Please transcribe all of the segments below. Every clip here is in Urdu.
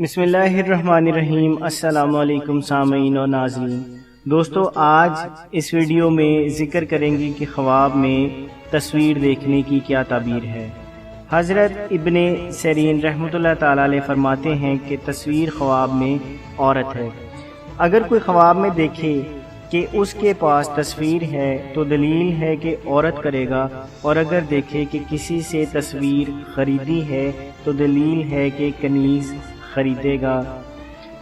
بسم اللہ الرحمن الرحیم۔ السلام علیکم سامعین و ناظرین۔ دوستو، آج اس ویڈیو میں ذکر کریں گے کہ خواب میں تصویر دیکھنے کی کیا تعبیر ہے۔ حضرت ابن سیرین رحمۃ اللہ تعالی علیہ فرماتے ہیں کہ تصویر خواب میں عورت ہے۔ اگر کوئی خواب میں دیکھے کہ اس کے پاس تصویر ہے تو دلیل ہے کہ عورت کرے گا، اور اگر دیکھے کہ کسی سے تصویر خریدی ہے تو دلیل ہے کہ کنیز خریدے گا،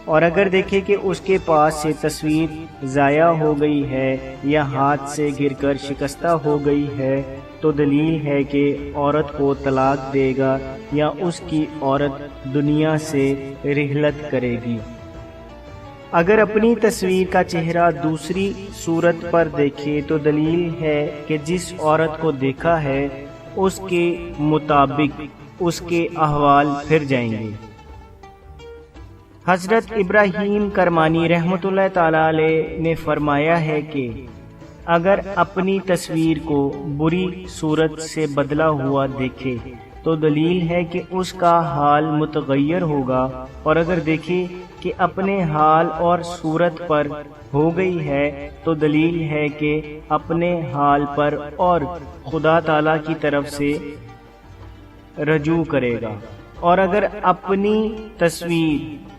اور اگر دیکھے کہ اس کے پاس سے تصویر ضائع ہو گئی ہے یا ہاتھ سے گر کر شکستہ ہو گئی ہے تو دلیل ہے کہ عورت کو طلاق دے گا یا اس کی عورت دنیا سے رحلت کرے گی۔ اگر اپنی تصویر کا چہرہ دوسری صورت پر دیکھے تو دلیل ہے کہ جس عورت کو دیکھا ہے اس کے مطابق اس کے احوال پھر جائیں گے۔ حضرت ابراہیم کرمانی رحمۃ اللہ تعالی علیہ نے فرمایا ہے کہ اگر اپنی تصویر کو بری صورت سے بدلا ہوا دیکھے تو دلیل ہے کہ اس کا حال متغیر ہوگا، اور اگر دیکھے کہ اپنے حال اور صورت پر ہو گئی ہے تو دلیل ہے کہ اپنے حال پر اور خدا تعالی کی طرف سے رجوع کرے گا، اور اگر اپنی تصویر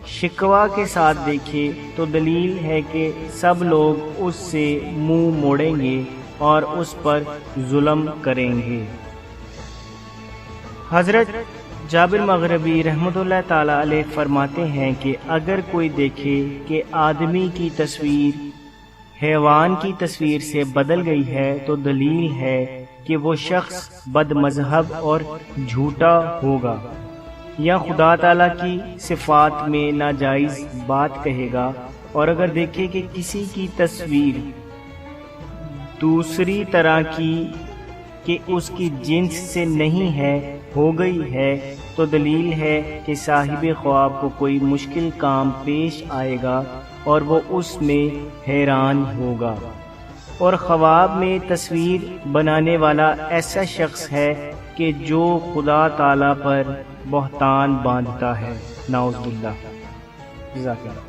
شکوہ کے ساتھ دیکھے تو دلیل ہے کہ سب لوگ اس سے منہ موڑیں گے اور اس پر ظلم کریں گے۔ حضرت جابر مغربی رحمۃ اللہ تعالی علیہ فرماتے ہیں کہ اگر کوئی دیکھے کہ آدمی کی تصویر حیوان کی تصویر سے بدل گئی ہے تو دلیل ہے کہ وہ شخص بد مذہب اور جھوٹا ہوگا، یا خدا تعالیٰ کی صفات میں ناجائز بات کہے گا، اور اگر دیکھے کہ کسی کی تصویر دوسری طرح کی کہ اس کی جنس سے نہیں ہے ہو گئی ہے تو دلیل ہے کہ صاحب خواب کو کوئی مشکل کام پیش آئے گا اور وہ اس میں حیران ہوگا، اور خواب میں تصویر بنانے والا ایسا شخص ہے کہ جو خدا تعالی پر بہتان باندھتا ہے۔ نعوذ باللہ۔ جزاک اللہ۔